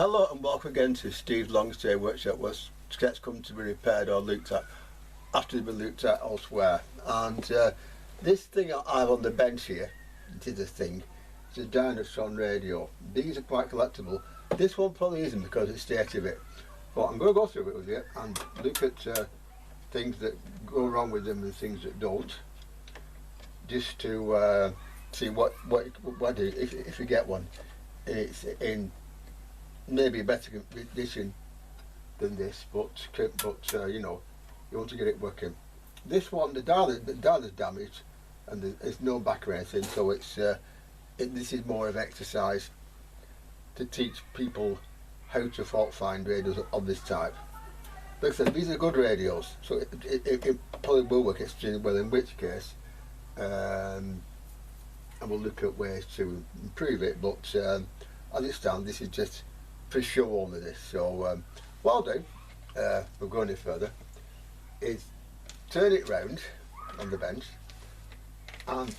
Hello and welcome again to Steve's Long Stay Workshop, where sketches come to be repaired or looked at after they've been looked at elsewhere. And this thing I have on the bench here, it is a thing, it's a Dynatron Radio. These are quite collectible. This one probably isn't because it's state of it. But I'm going to go through it with you and look at things that go wrong with them and things that don't, just to see what do if you get one. It's in maybe a better condition than this, but you know, you want to get it working. This one, the dial is damaged, and there's no back or anything, so it's this is more of exercise to teach people how to fault find radios of this type. Like I said, these are good radios, so it probably will work extremely well, in which case and we'll look at ways to improve it, but as it stands, this is just for show only this. So what I'll do, we'll go any further, is turn it round on the bench and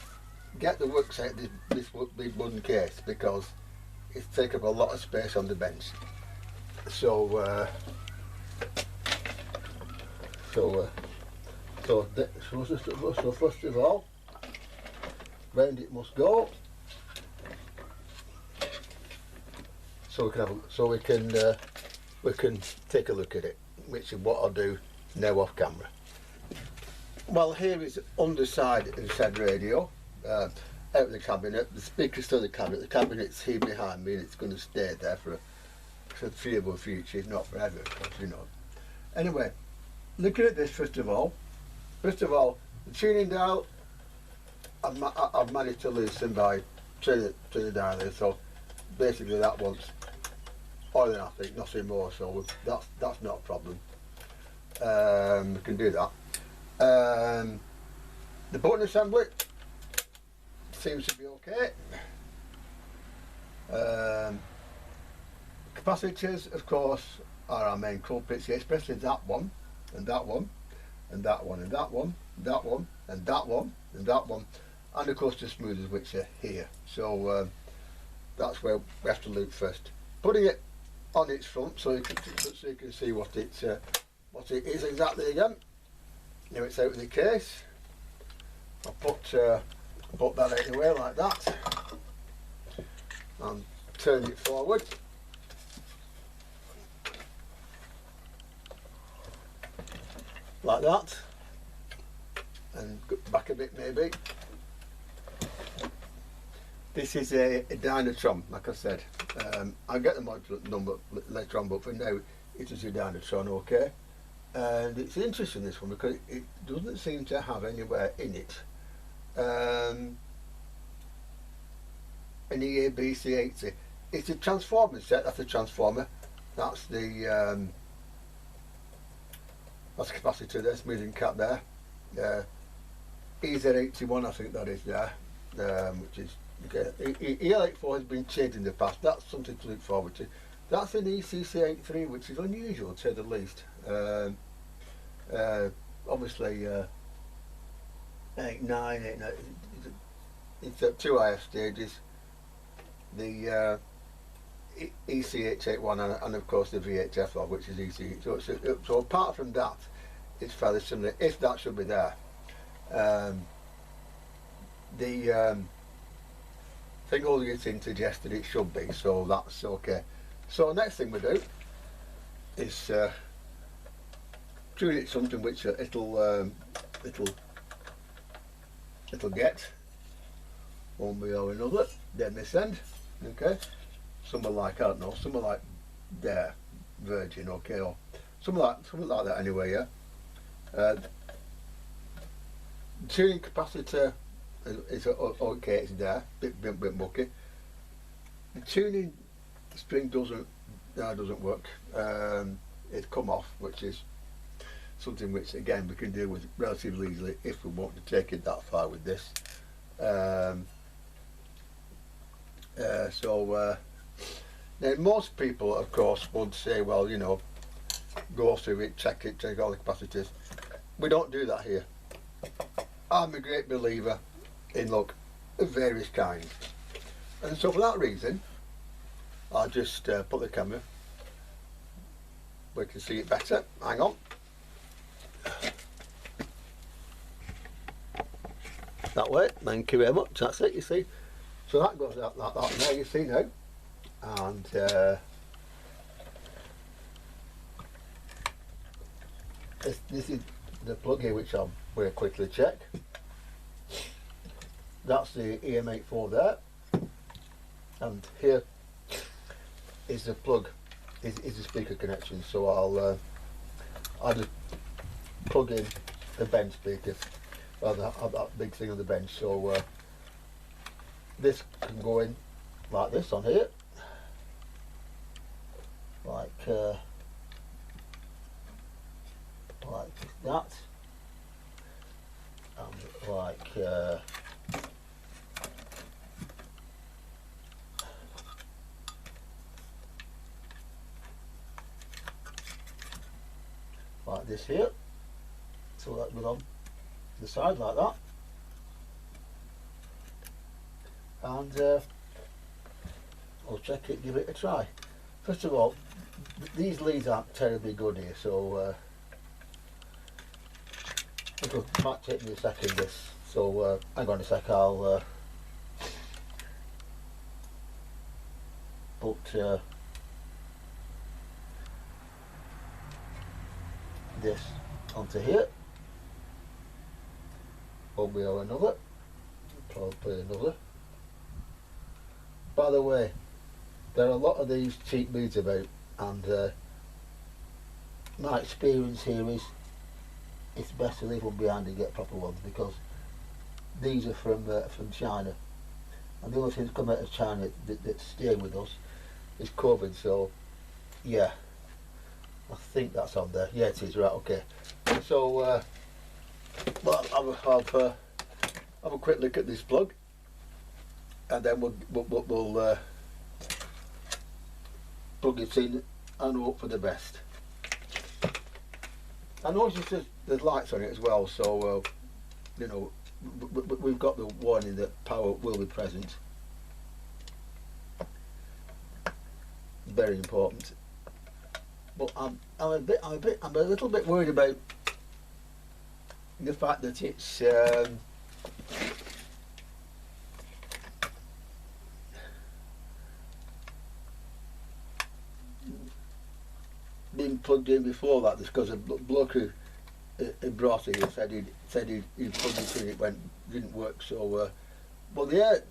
get the works out of this big wooden case, because it's taken up a lot of space on the bench. So first of all, round it must go. So we can take a look at it, which is what I'll do now off camera. Well, here is underside of the said radio, out of the cabinet. The speaker's still in the cabinet. The cabinet's here behind me, and it's going to stay there for the foreseeable future, if not forever, of course, you know. Anyway, looking at this first of all, the tuning dial, I've managed to loosen by turning the dial there, so basically that wants oiling, I think, nothing more, so that's not a problem. We can do that. The button assembly seems to be okay. Capacitors, of course, are our main culprits here, especially that one, and that one, and that one, and that one, that one, and that one, and that one, and of course the smoothers, which are here. So that's where we have to look first. Putting it on its front so you can see what it is exactly again. Now it's out of the case. I'll put that out of the way like that and turn it forward. Like that, and go back a bit maybe. This is a Dynatron, like I said. I'll get the model number later on, but for now it is a Dynatron, okay? And it's interesting, this one, because it doesn't seem to have anywhere in it an ECC83. It's a transformer set. That's a transformer. That's the capacitor there, smoothing cap there. ECC81, I think that is there, which is okay. EL84 has been changed in the past. That's something to look forward to. That's an ECC83, which is unusual, to say the least. Obviously, 89, it's at 2 IF stages. The ECH81 and of course the VHF log, which is EC. So apart from that, it's fairly similar, if that should be there. The thing holding it in suggested it should be, so that's okay. So next thing we do is tune it something which it'll get one way or another. Then this end, okay. Somewhere like, I don't know, somewhere like there, Virgin, okay, or something like that anyway, yeah. Tuning capacitor is okay, it's there, bit mucky. The tuning string doesn't work. It's come off, which is something which again we can deal with relatively easily if we want to take it that far with this. Now most people, of course, would say, well, you know, go through it, check all the capacitors. We don't do that here. I'm a great believer in luck of various kinds, and so for that reason I'll just put the camera where you can see it better. Hang on. That way, thank you very much. That's it, you see. So that goes out like that now, you see now. And this is the plug here, which I'll very quickly check. That's the EM84 there, and here is the plug, is the speaker connection. So I'll just plug in the bench speakers, rather have that big thing on the bench. So this can go in like this on here, like that, and like this here. So that goes on the side like that, and I'll check it, give it a try. First of all, these leads aren't terribly good here, so it might take me a second this, so hang on a sec, I'll put this onto here, one way or another, probably another. By the way, there are a lot of these cheap leads about, and my experience here is it's best to leave one behind and get proper ones, because these are from China, and the only thing that's come out of China that's staying with us is COVID. So yeah, I think that's on there. Yeah, it is, right, okay. So well, I'll have a quick look at this plug, and then we'll plug it in and hope for the best. I noticed there's lights on it as well, so you know, we've got the warning that power will be present. Very important. But I'm a little bit worried about the fact that it's been plugged in before that, because a bloke who brought it said he'd plugged it in, it didn't work. So well, the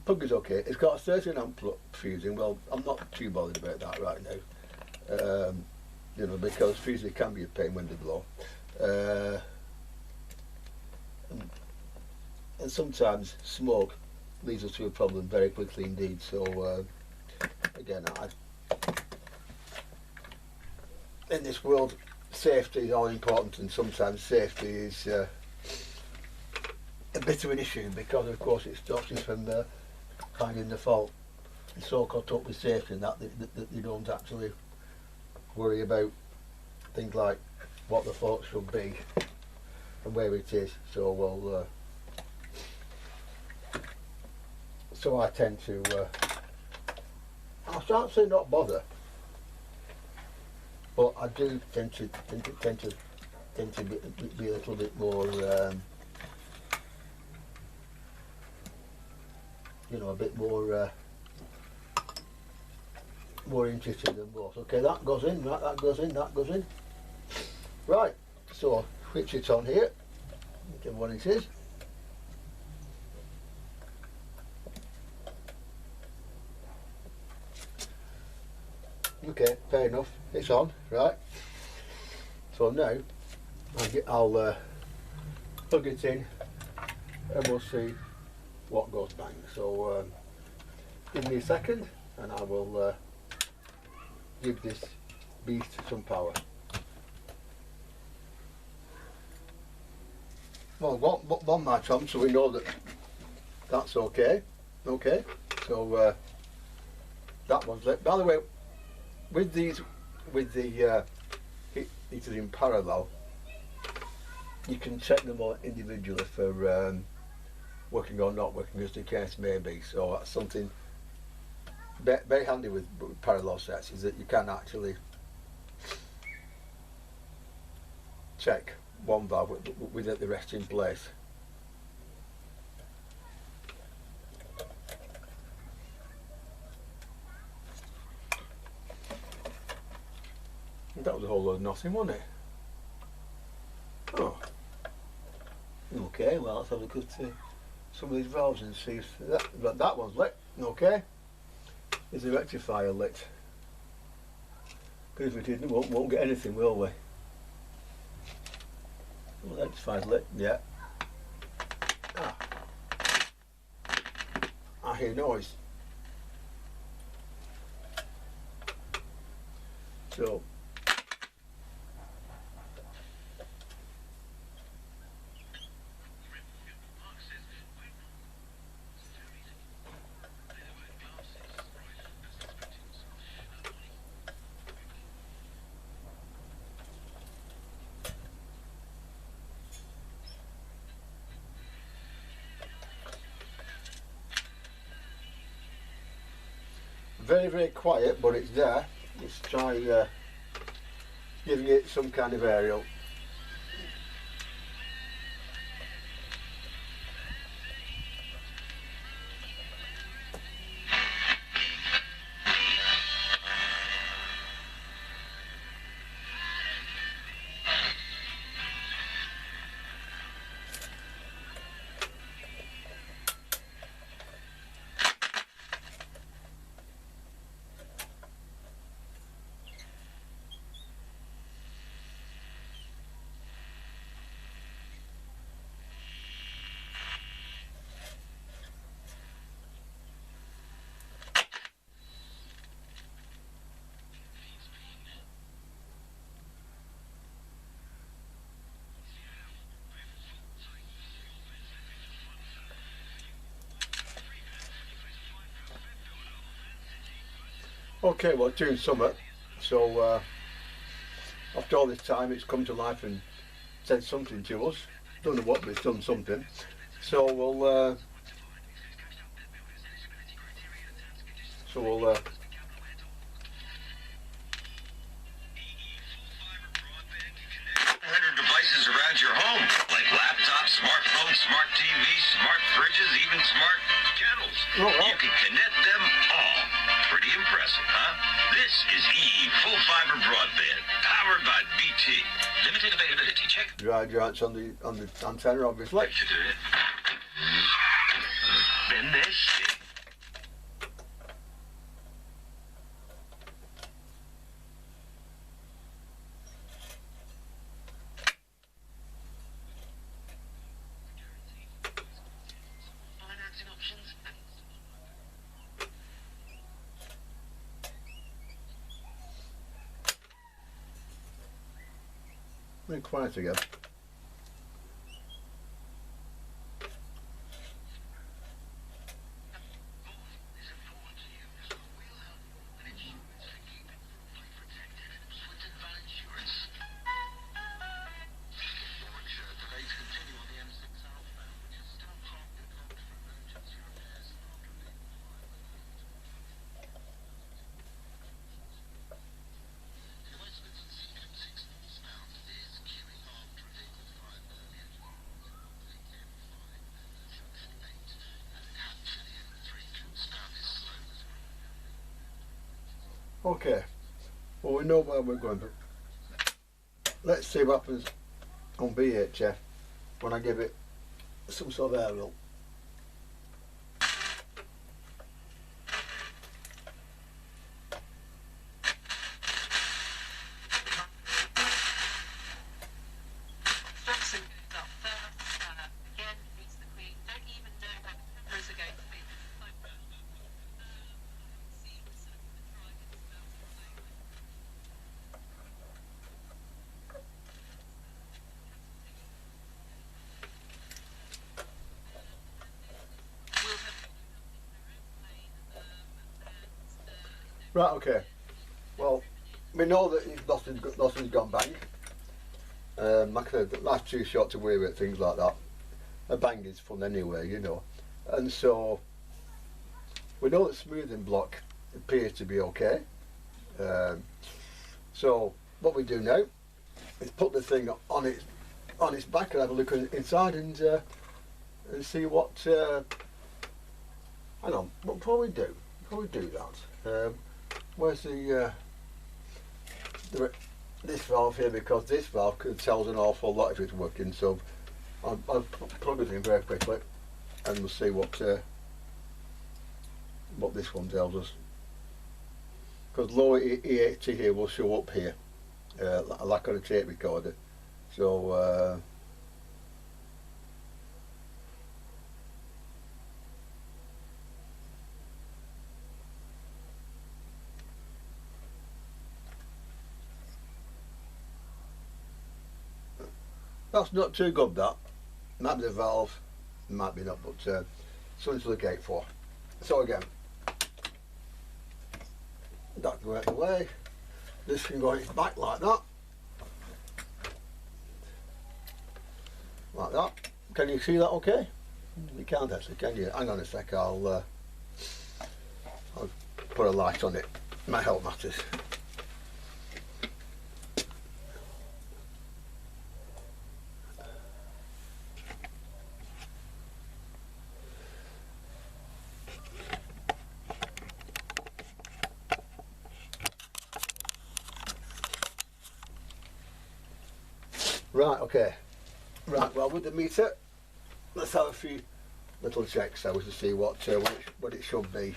plug is okay. It's got a 13 amp fusing. Well, I'm not too bothered about that right now, you know, because fusing can be a pain when they blow, and sometimes smoke leads us to a problem very quickly indeed. So again, in this world, safety is all important, and sometimes safety is a bit of an issue, because of course it stops you from finding the fault. You're so caught up with safety and that you don't actually worry about things like what the fault should be and where it is. So well, so I tend to I shan't say not bother, but I do tend to be a little bit more, you know, a bit more interested than most. Okay, that goes in, right, that goes in, that goes in. Right, so switch it on here, whichever one it is. Okay, fair enough, it's on, right. So now I'll plug it in and we'll see what goes bang. So give me a second and I will give this beast some power. Well, one match on, so we know that that's okay. Okay, so that one's lit. By the way, with the heaters in parallel, you can check them all individually for working or not working, as the case may be. So that's something very handy with parallel sets is that you can actually check one valve with the rest in place. That was a whole load of nothing, wasn't it? Oh. Okay, well let's have a look at some of these valves and see if that one's lit. Okay. Is the rectifier lit? Because if we didn't, we won't get anything, will we? Well, the rectifier's lit, yeah. Ah. I hear noise. So very, very quiet, but it's there. Let's try giving it some kind of aerial. Okay, well, June summer, so after all this time it's come to life and said something to us. Don't know what, but it's done something. So we'll devices around your home, like laptops, smartphones, smart TVs, smart fridges, even smart kettles. Oh, wow. You can connect them all. Pretty impressive, huh? This is EE Full Fiber Broadband, powered by BT. Limited availability. Check. drive your hands on the antenna, obviously. To do it. Been this shit. Financing options. Very quiet again. Okay, well, we know where we're going, but let's see what happens on VHF when I give it some sort of aerial. Right, okay. Well, we know that nothing's gone bang. Like I said, life's too short to worry about things like that. A bang is fun anyway, you know. And so, we know that smoothing block appears to be okay. So what we do now is put the thing on its back and have a look inside and see what. Hang on, before we do that, where's this valve here? Because this valve tells an awful lot if it's working. So I'll plug it in very quickly, and we'll see what this one tells us. Because lower EHT here will show up here, like on a tape recorder. So that's not too good, that. Might be the valve, might be not, but something to look out for. So again, that can go out the way. This can go on its back like that. Like that. Can you see that okay? You can't actually, can you? Hang on a sec, I'll put a light on it. Might help matters. Right, okay. Right, well, with the meter, let's have a few little checks so to see what it should be.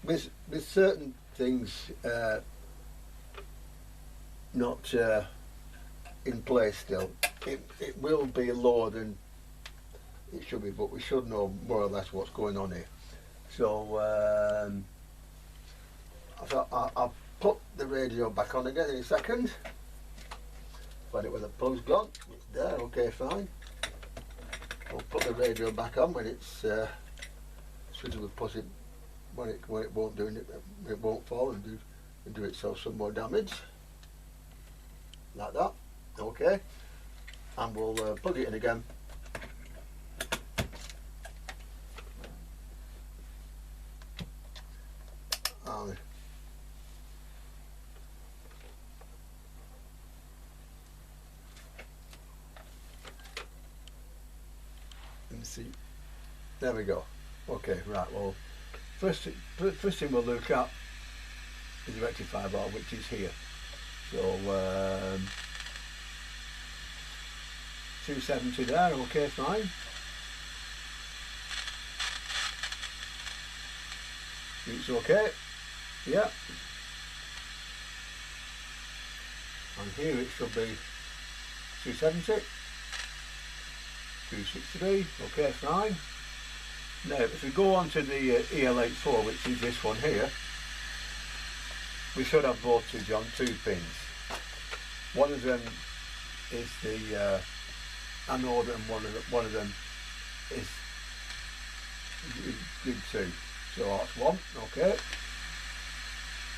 With certain things not in place still, it will be lower than it should be, but we should know more or less what's going on here. So I'll put the radio back on again in a second. Find it where the plug's gone. It's there, okay, fine. We'll put the radio back on when it's suitably put it when it won't do it won't fall and do itself some more damage. Like that. Okay. And we'll plug it in again. And see, there we go. Okay, right, well, first thing we'll look at is the rectifier valve, which is here. So 270 there, okay, fine. It's okay, yeah. And here it should be 270. 263, okay, fine. Now if we go on to the EL84, which is this one here, we should have voltage on 2 pins. One of them is the anode and one of them is grid 2. So that's one, okay.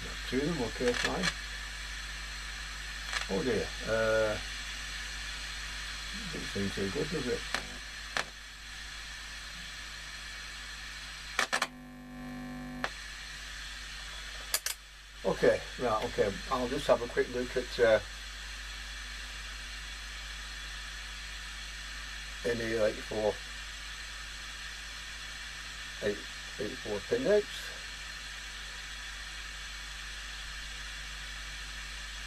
That's 2 of them, okay, fine. Oh dear, doesn't seem too good, does it? Okay, right, okay, I'll just have a quick look at EL84 84 pin notes.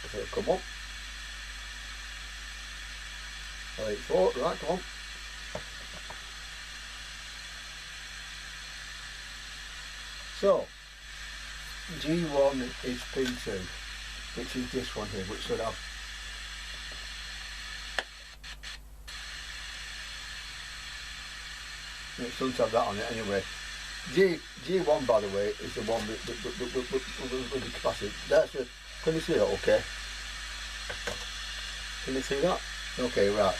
If it'll come up. 84, right, come on. So, G1 is pin 2, which is this one here, which should have it shouldn't have that on it anyway. G1, by the way, is the one with the capacitor. That's it. Can you see that okay? Can you see that? Okay, right.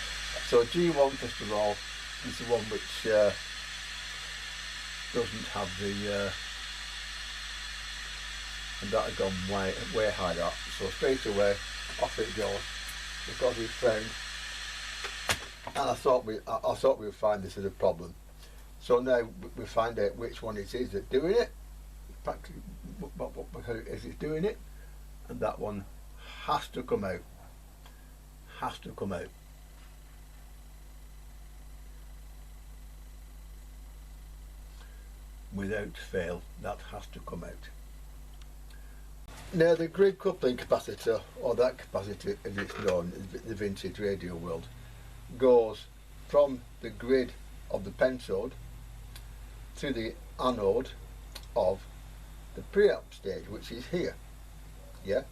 So G1, first of all, is the one which doesn't have the and that had gone way high up. So straight away off it goes because we found, and I thought we would find this as a problem. So now we find out which one it is that's doing it, practically because it's doing it, and that one has to come out. Has to come out. Without fail, that has to come out. Now the grid coupling capacitor, or that capacitor as it's known in the vintage radio world, goes from the grid of the pentode to the anode of the preamp stage, which is here. Yeah,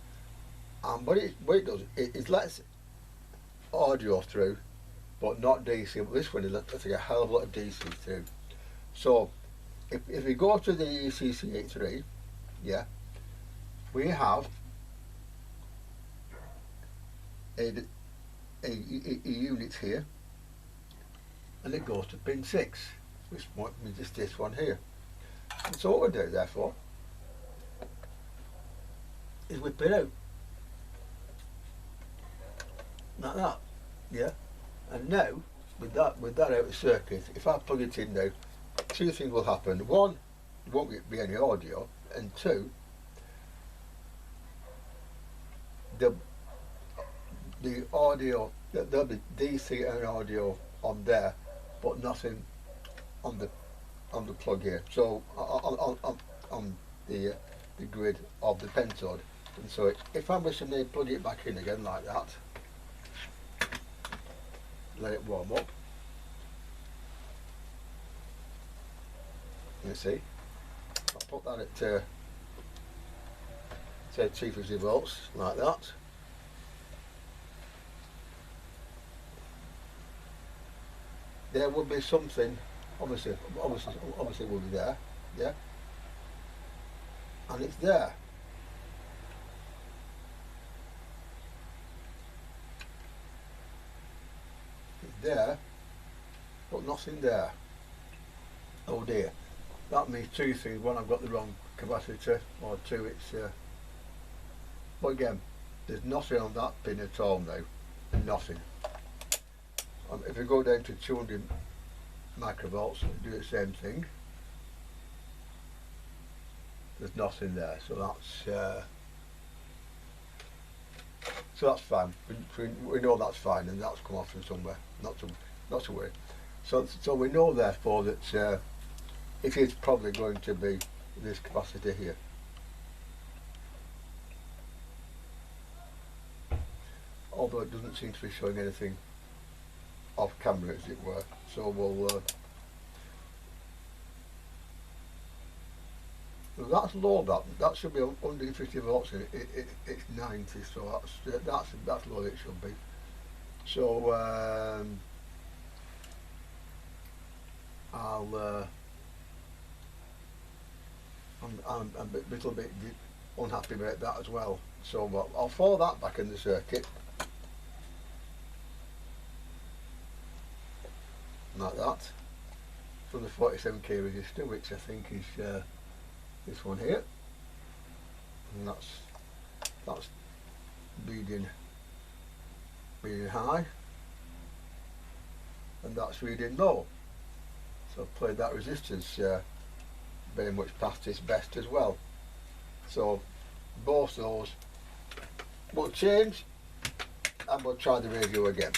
and what it does, it lets audio through, but not DC. But this one is letting a hell of a lot of DC through. So if we go to the ECC83, yeah, we have a unit here, and it goes to pin 6, which might be just this one here. And so what we do, therefore, is whip it out like that, yeah. And now with that out of circuit, if I plug it in now, two things will happen. One, there won't be any audio, and two, the audio, there'll be DC and audio on there, but nothing on the plug here. So on the grid of the pentode. And so if I was to plug it back in again like that, let it warm up. You see, I'll put that at say 250 volts like that. There will be something, obviously will be there, yeah, and it's there. It's there, but nothing there. Oh dear. That means two things. One, I've got the wrong capacitor, or two, it's but again, there's nothing on that pin at all now. Nothing. If we go down to 200 microvolts and do the same thing, there's nothing there. So that's fine. We know that's fine, and that's come off from somewhere. Not to worry. So we know therefore that it is probably going to be this capacitor here. Although it doesn't seem to be showing anything off camera, as it were. So we'll well, that's low. That should be 150 volts. It's 90, so that's low. It should be. So I'm a little bit unhappy about that as well. So I'll follow that back in the circuit like that from the 47k resistor, which I think is this one here, and that's reading high, and that's reading low. So I've played that resistance very much past its best as well. So both those will change, and we'll try the radio again.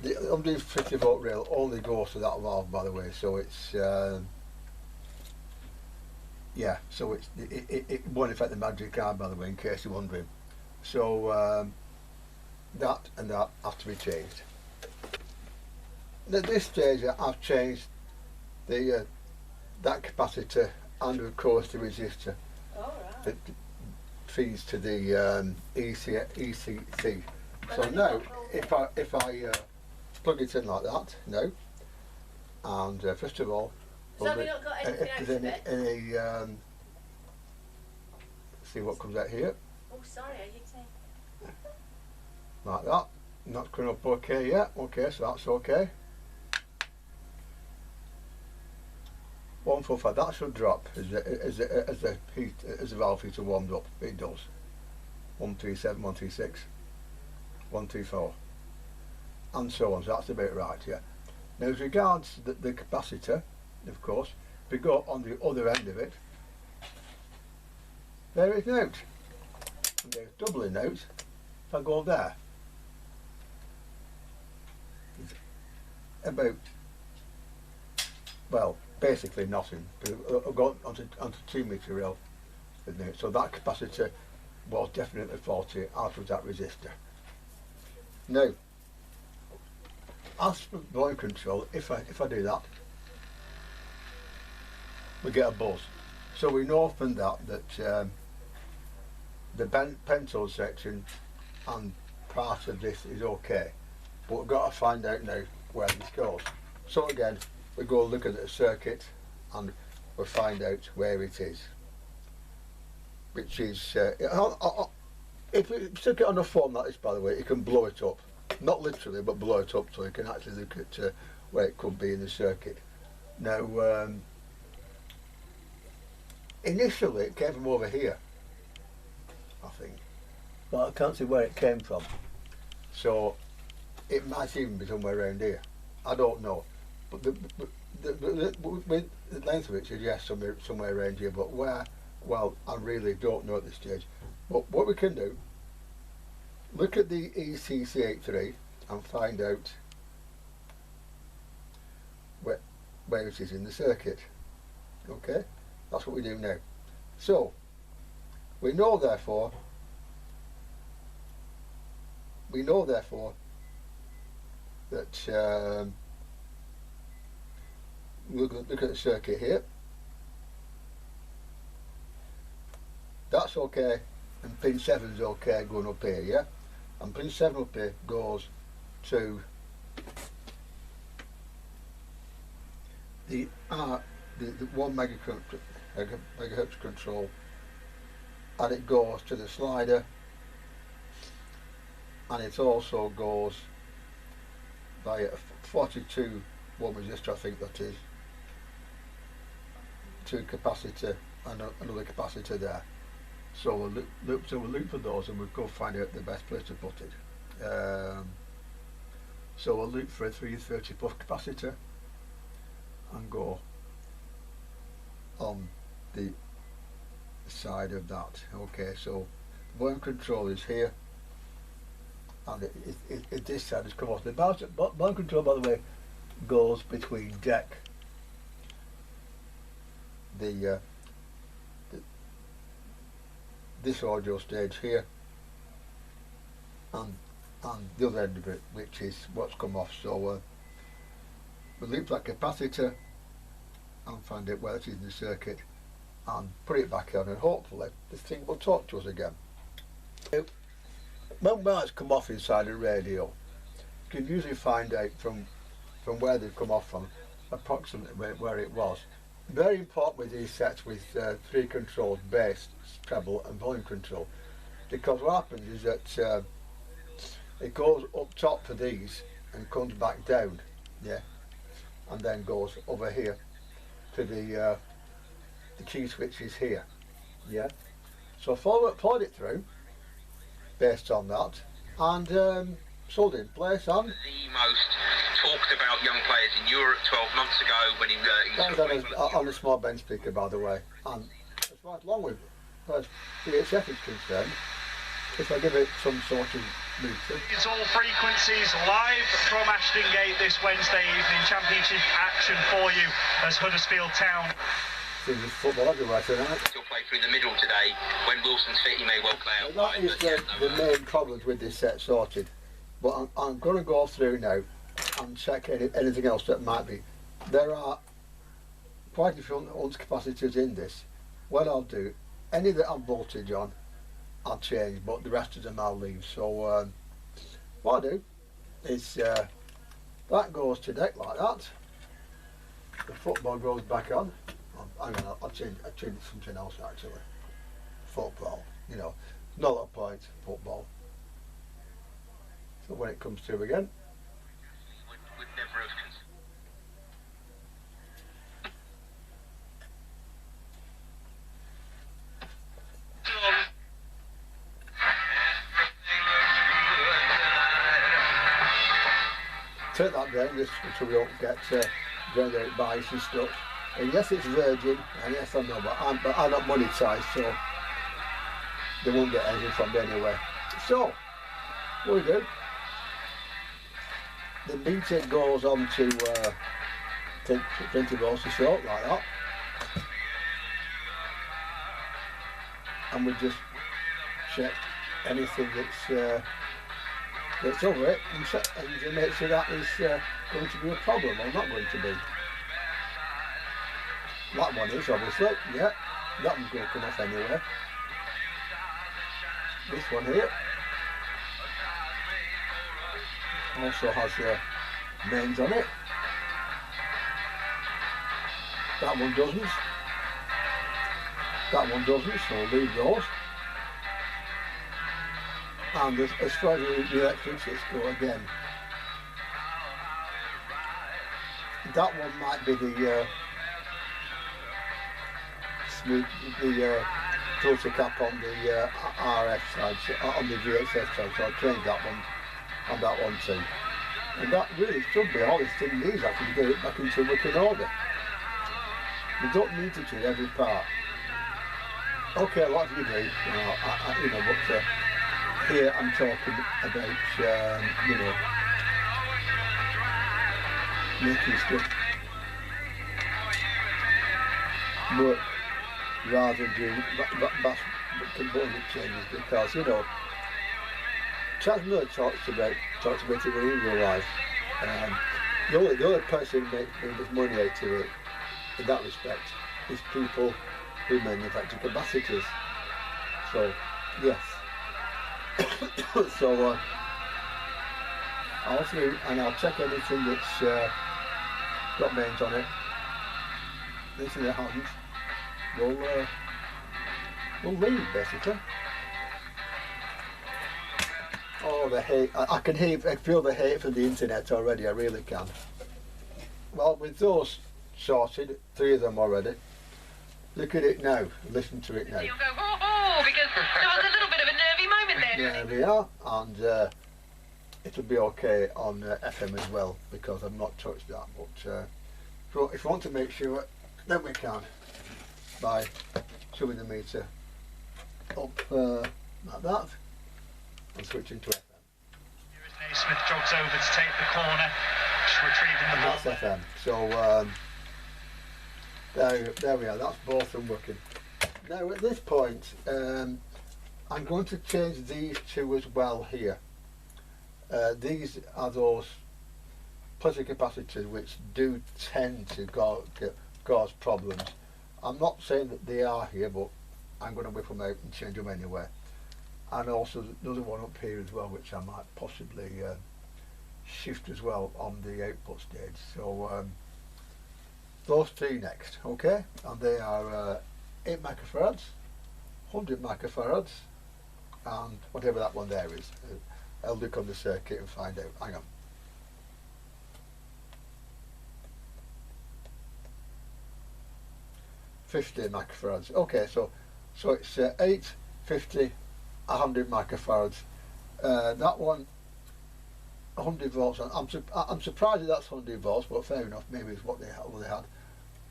The 150 volt rail only goes to that valve, by the way, so it's yeah, so it won't affect the magic card, by the way, in case you're wondering. So that and that have to be changed. At this stage I've changed the that capacitor and of course the resistor that feeds to the ECC. So now if I plug it in like that now, and first of all, So have we not got anything if there's any see what comes out here. Oh, sorry, are you saying? Like that. Not coming up okay yet. Okay, so that's okay. 145. That should drop as the valve heater warmed up. It does. 137, 136, 124, and so on. So that's about right. Yeah. Now as regards the capacitor, of course, if we go on the other end of it, there is an out. And there's doubling out. If I go there, it's about, well, basically nothing. But I've got onto 2 metre rail. So that capacitor was definitely faulty, as was that resistor. Now, as for volume control, if I do that, we get a buzz. So we know from that the pencil section and part of this is okay, but we've got to find out now where this goes. So again, we go look at the circuit and we find out where it is, which is if you stick it on a phone like this, by the way, you can blow it up, not literally, but blow it up so you can actually look at where it could be in the circuit. Now, initially it came from over here, I think, but I can't see where it came from. So it might even be somewhere around here. I don't know, but the length of it suggests somewhere around here. But where? Well, I really don't know at this stage. But what we can do, look at the ECC83 and find out where it is in the circuit. Okay, that's what we do now. So we know therefore that we'll look at the circuit here. That's okay, and pin 7 is okay going up here, yeah? And pin 7 up here goes to the 1 megahertz control, and it goes to the slider, and it also goes by a 42 1 resistor, I think that is, to capacitor and another capacitor there. So we'll look for those and we'll go find out the best place to put it. So we'll look for a 330 plus capacitor and go on the side of that. Okay, so the volume control is here, and this side has come off. The volume control, by the way, goes between deck, this audio stage here, and the other end of it, which is what's come off. So we'll loop that capacitor and find out where it is in the circuit and put it back on, and hopefully this thing will talk to us again. When it's come off inside a radio, you can usually find out from where they've come off from, approximately where it was. Very important with these sets with 3 controls: bass, treble and volume control, because what happens is that it goes up top for these and comes back down, yeah, and then goes over here to the key switches here, yeah. So followed it through based on that, and sold in place. And the most talked about young players in Europe 12 months ago when he was on a small bench speaker, by the way. And as far along with as VHF is concerned, if I give it some sort of meter. It's all frequencies live from Ashton Gate this Wednesday evening. Championship action for you as Huddersfield Town. There's football everywhere tonight. He'll play through the middle today. When Wilson's fit, he may well play out. That is the main problems with this set sorted. But I'm going to go through now and check anything else that might be. There are quite a few ounce capacitors in this. What I'll do, any that I'm voltage on, I'll change, but the rest of them I'll leave. So what I'll do is that goes to deck like that. The football goes back on. Hang on, I'll change something else actually. Football, you know, not a point, football. So when it comes through again, would never have take that down just so we don't get ground out bias and stuff. And yes, it's Virgin, and yes, I know, but I'm not monetised, so they won't get anything from me anyway. So, what we do, the meter goes on to 20 volts or so, like that. And we just check anything that's over it and make sure that is going to be a problem or not going to be. That one is obviously, yeah, that one's going to come off anyway. This one here also has mains on it. That one doesn't. That one doesn't, so we'll leave those. And as far as the electricities go again, that one might be the filter cap on the RF side, on the VHF side, so I'll change that one on that one too. And that really should be all this thing needs actually to get it back into working order. You don't need to change every part. Okay, a lot of you do, you know, but here I'm talking about, you know, making stuff work rather than doing mass component changes, because, you know, Chaz Miller talks about it when he was alive. The only person who makes money out of it in that respect is people who manufacture capacitors. So, yes. So, I'll check anything that's got mains on it. Anything that hasn't, we'll leave basically. Oh, the hate! I can feel the hate for the internet already. I really can. Well, with those sorted, 3 of them already. Look at it now. Listen to it now. You'll go, oh, because there was a little bit of a nervy moment there. There we are, and it'll be okay on FM as well, because I've not touched that. But if you want to make sure, then we can by shoving the meter up like that and switching to FM. Smith jogs over to take the corner, just retrieving the ball. That's FM. So there we are. That's both of them working. Now at this point, I'm going to change these two as well here. These are those plastic capacitors which do tend to cause problems. I'm not saying that they are here, but I'm going to whip them out and change them anyway. And also another one up here as well, which I might possibly shift as well on the output stage. So those 3 next, okay? And they are 8 microfarads, 100 microfarads, and whatever that one there is. I'll look on the circuit and find out. Hang on. $50 microfarads. Okay, so it's 8, 50, 100 microfarads. That one, 100 volts. I'm surprised that that's 100 volts, but fair enough. Maybe it's what they had.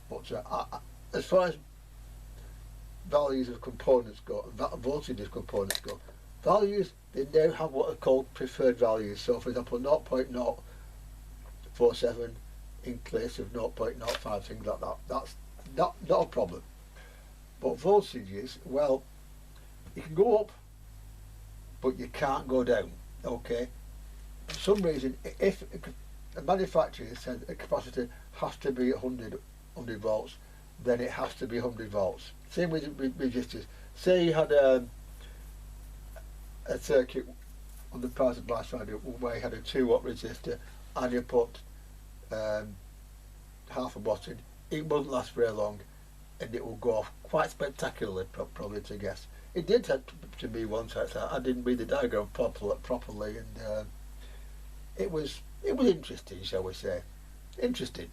But as far as values of components go, voltage of components go, values, they now have what are called preferred values. So, for example, 0.047 in place of 0.05, things like that. That's not a problem. But voltages, well, you can go up, but you can't go down. Okay. For some reason, if a manufacturer said a capacitor has to be 100 volts, then it has to be 100 volts. Same with resistors. Say you had a circuit on the power supply side where you had a 2-watt resistor and you put half a watt in, it wouldn't last very long and it will go off quite spectacularly, probably to guess. It did happen to me once. I didn't read the diagram properly, and it was interesting, shall we say. Interesting.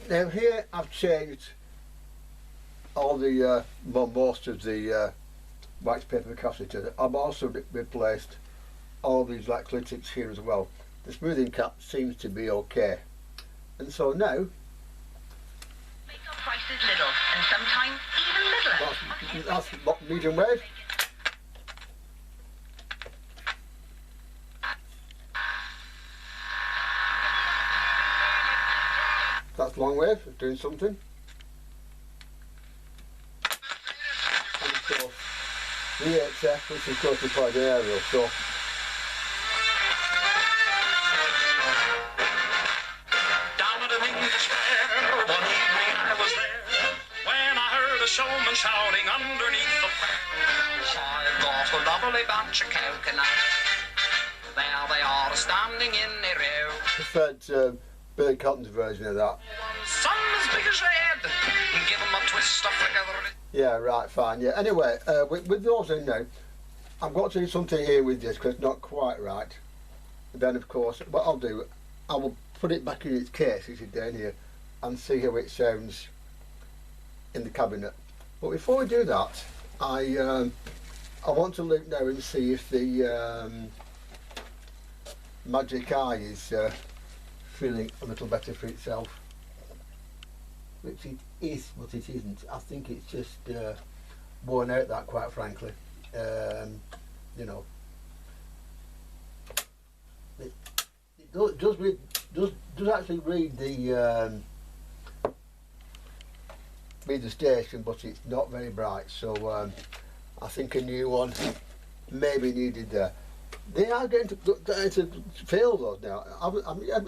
Now here I've changed all the most of the wax paper capacitors. I've also replaced all these electrolytics here as well. the smoothing cap seems to be okay. And so now, Makeup price is little, and sometimes even littler. that's medium wave. That's long wave, doing something. And of course, VHF, which is closely applied to aerial, so Down at an English fair, one evening I was there, when I heard a showman shouting underneath the fair. I've got a lovely bunch of coconuts, there they are standing in a row. preferred Billy Cotton's version of that. Some as big as your head, give them a twist of together. Yeah, right, fine, yeah. Anyway, with those in now, I've got to do something here with this because it's not quite right. Then, of course, what I'll do, I will put it back in its case, which is down here, and see how it sounds in the cabinet. But before we do that, I want to look now and see if the Magic Eye is feeling a little better for itself. Which it is, but it isn't. I think it's just worn out, that, quite frankly. You know, it does actually read the station, but it's not very bright. So I think a new one may be needed there. They are going to fail those now.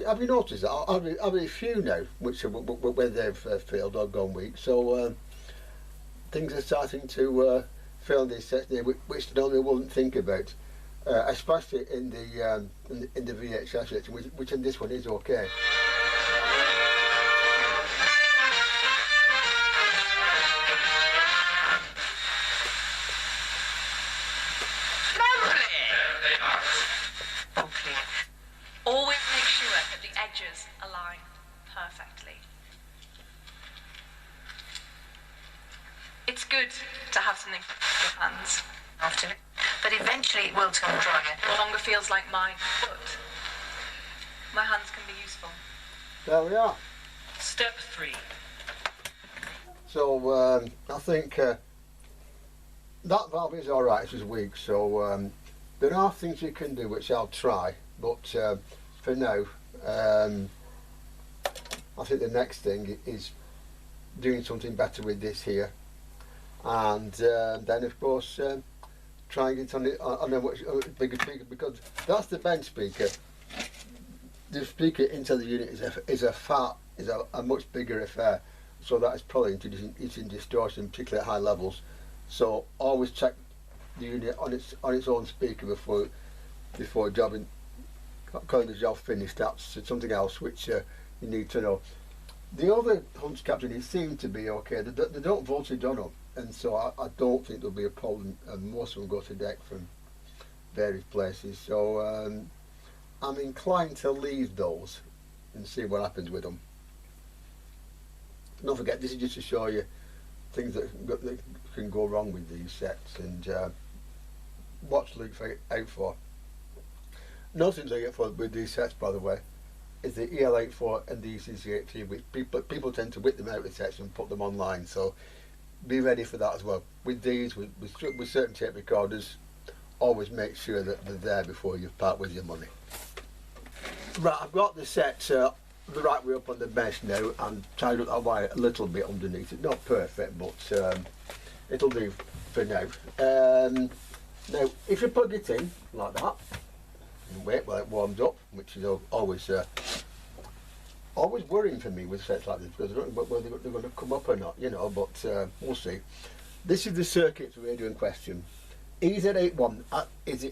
Have you noticed that? I've a few now, which where they've failed or gone weak. So things are starting to fail in these sets now, which normally wouldn't think about, especially in the VHS section, which in this one is okay. Always make sure that the edges align perfectly. It's good to have something for your hands after it, but eventually it will turn dry. It no longer feels like mine, but my hands can be useful. There we are. Step 3. So I think that valve is alright, it's just weak, so there are things you can do which I'll try, but for now I think the next thing is doing something better with this here, and then of course trying it on a much bigger speaker, because that's the bench speaker. The speaker into the unit is a much bigger affair, so that is probably introducing distortion, particularly at high levels. So always check the unit on its own speaker before jobbing, calling the job finished. That's something else which you need to know. The other hunts captain seem to be okay. They don't voltage on them, and so I don't think there'll be a problem. And most of them go to deck from various places. So I'm inclined to leave those and see what happens with them. Don't forget, this is just to show you things that can go wrong with these sets, and watch look out for. Nothing to look for with these sets, by the way, is the EL84 and the ECC83, which people tend to whip them out of sets and put them online, so be ready for that as well. With these, with certain tape recorders, always make sure that they're there before you part with your money. Right, I've got the set the right way up on the mesh now and tied up that wire a little bit underneath it. Not perfect, but it'll do for now. Now, if you plug it in like that, and wait while it warms up, which is always worrying for me with sets like this, because I don't know whether they're going to come up or not, you know, but we'll see. This is the circuit radio in question. EZ81, is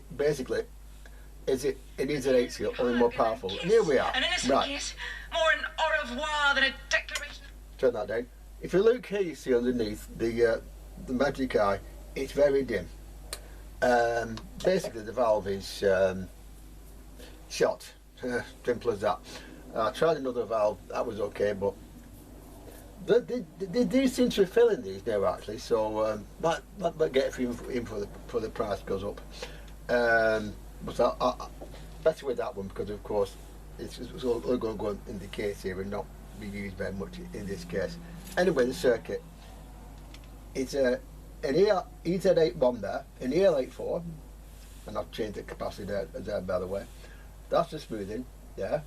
it an EZ80 or more powerful? And here we are. An innocent kiss, more an au revoir than a declaration. Turn that down. If you look here, you see underneath the Magic Eye, it's very dim. Basically, the valve is shot. Simple as that. I tried another valve, that was okay, but they do seem to be filling these now actually, so might get in for the price goes up. But especially with that one, because of course it's all going to go in the case here and not be used very much in this case. Anyway, the circuit, it's an EZ81 there, an EL84, and I've changed the capacity there by the way. That's the smoothing, yeah.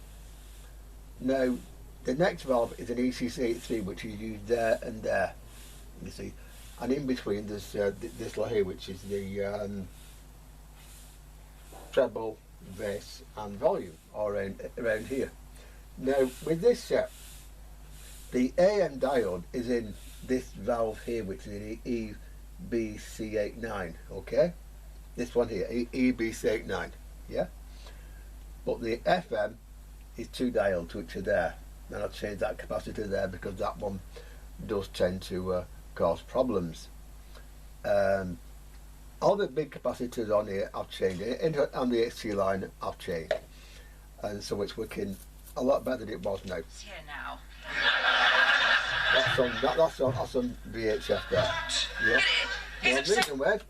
Now the next valve is an ECC83, which is used there and there, you see, and in between there's this lot here, which is the treble, bass and volume, or around here. Now with this set, the AM diode is in this valve here, which is an EBC89, okay? This one here, EBC89, yeah? But the FM is 2 diodes which are there, and I've changed that capacitor there because that one does tend to cause problems. All the big capacitors on here I've changed, on the HC line I've changed, and so it's working a lot better than it was now. It's here now. That's on VHF there. Yeah. Well, moving wave.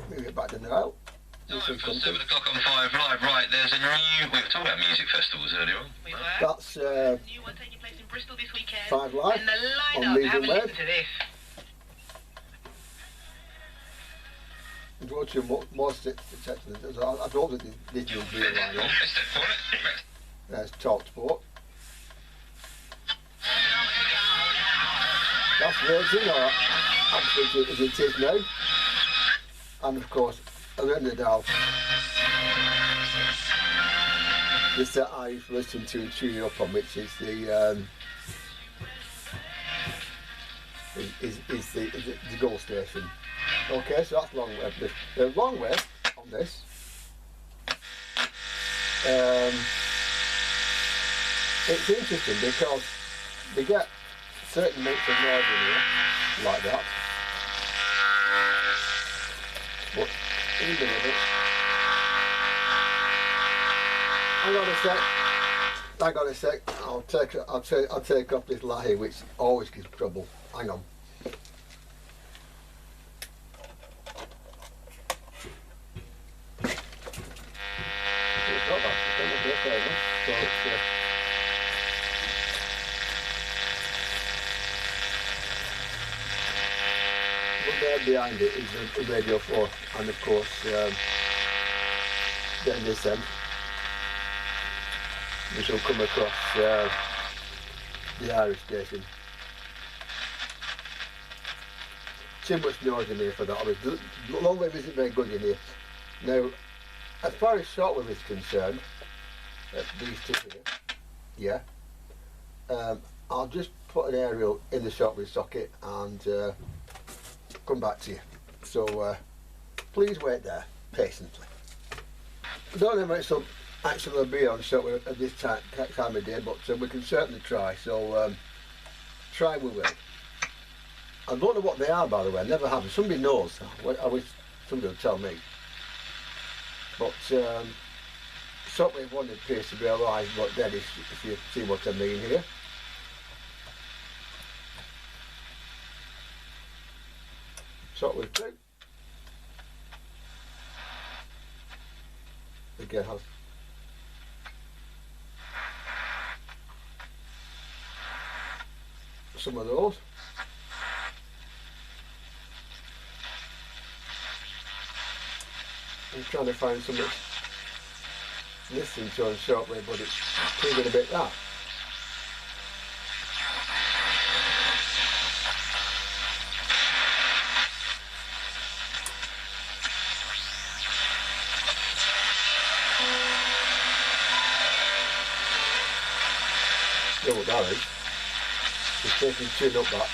Move it back to now. No, for 7 o'clock on 5 Live, right, there's a new... We were talking about music festivals earlier on. We were. That's New one taking place in Bristol this weekend. 5 Live. And the on lineup, have a Wave. listen to this. I'm going to more sections. I don't think this will be a line on. There's Talk Sport. That's racing, or absolutely as it is now. And of course, around the dial, this that I listen to tune you up on, which is the the goal station. Okay, so that's long wave. The long wave on this. It's interesting because they get certain amounts of noise in here, like that. But even a bit. Hang on a sec. I'll take off this light here, which always gives trouble. Hang on. It's not bad. It's not bad, fair enough. So it's, but there behind it is a Radio 4, and of course getting this end, we shall come across the Irish station. Too much noise in here for that. I mean, the long wave isn't very good in here. Now, as far as shortwave is concerned, these two here, yeah, I'll just put an aerial in the shortwave socket and come back to you. So please wait there patiently. I don't know how much will actually be on shortwave at this time of day, but we can certainly try. So try we will. I don't know what they are, by the way. I never have. Somebody knows. I wish somebody would tell me. But shortwave 1 appears to be alive, but dead, if you see what I mean here. Shortwave 2. Again, has some of those. I'm trying to find some that's listening to on shortwave, but it's proving a bit that. You know what that is? Just taking tune up that.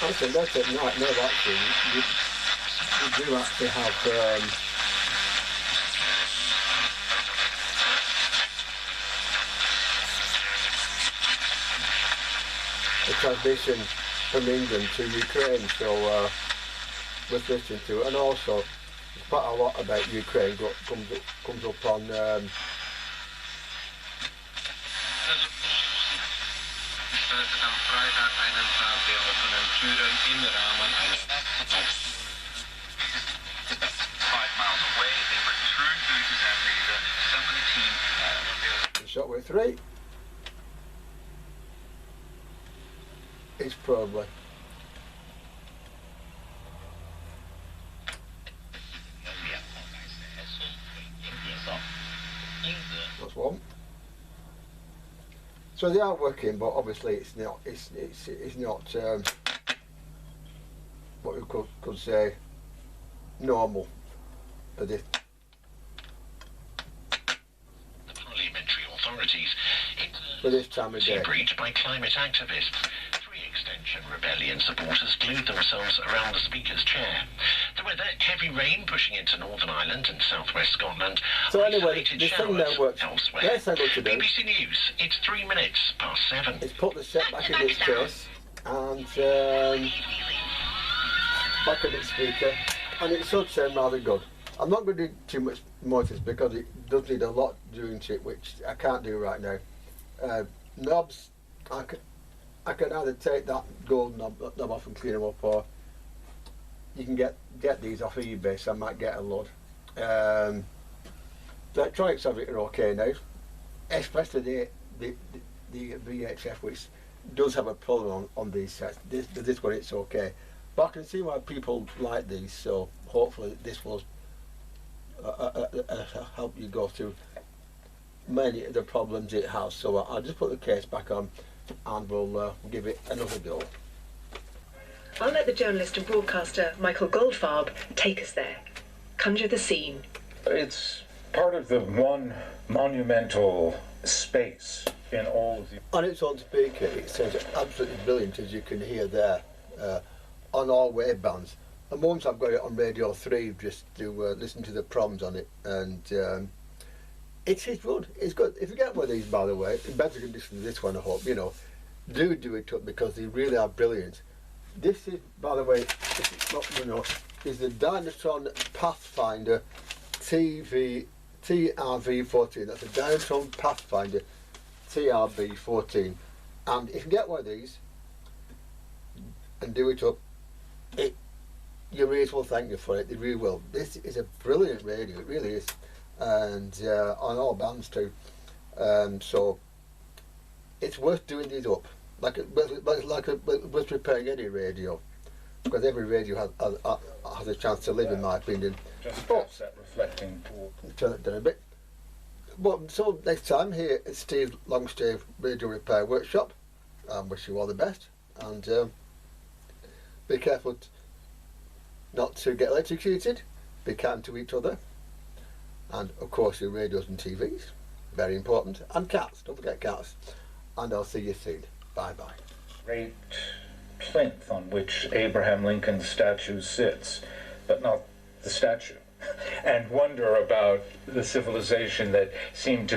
Actually, that's at night. No, actually, you do actually have a transmission from England to Ukraine, so we're listening to it, and also there's quite a lot about Ukraine comes up on veranstaltet am Freitag einen Tag der offenen Türen im Rahmen eines 5 miles away, they were true booters and leader 17. Shot with 3. It's probably. That's one. So they are working, but obviously it's not. It's not what we could say normal for this. The parliamentary authorities. For this time of day. Breach by climate activists. 3 Extension Rebellion supporters glued themselves around the Speaker's chair. The weather, heavy rain pushing into Northern Ireland and southwest Scotland. So anyway, Isolated this thing showers now works. elsewhere. Yes, I got to do. BBC News, it's 3 minutes past 7. It's put the set back in its case and back in its speaker, and it should sound rather good. I'm not going to do too much more to this because it does need a lot doing to it, which I can't do right now. Knobs, I can either take that gold knob off and clean them up, or you can get these off eBay, so I might get a load. The electronics of it are okay now, especially the VHF, which does have a problem on these sets. This one it's okay, but I can see why people like these, so hopefully this will help you go through many of the problems it has. So I'll just put the case back on and we'll give it another go. I'll let the journalist and broadcaster Michael Goldfarb take us there. Conjure the scene. It's part of the one monumental space in all of the... On its own speaker, it sounds absolutely brilliant, as you can hear there, on all wavebands. And once I've got it on Radio 3, just to listen to the proms on it, and it's good. It's good. If you get one of these, by the way, in better condition than this one, I hope, do it up, because they really are brilliant. This is, by the way, if it's not, is the Dynatron Pathfinder TRV14. That's a Dynatron Pathfinder TRV14. And if you get one of these and do it up, your ears will thank you for it. They really will. This is a brilliant radio. It really is, and on all bands too. So it's worth doing these up, like worth repairing any radio, because every radio has a chance to live, in my opinion. Just past that reflecting pool. Turn it down a bit. But so next time here at Steve Longstave Radio Repair Workshop, I wish you all the best, and be careful not to get electrocuted, be kind to each other, and of course your radios and TVs, very important, and cats, don't forget cats. And I'll see you soon. Bye bye. Great plinth on which Abraham Lincoln's statue sits, but not the statue, and wonder about the civilization that seemed to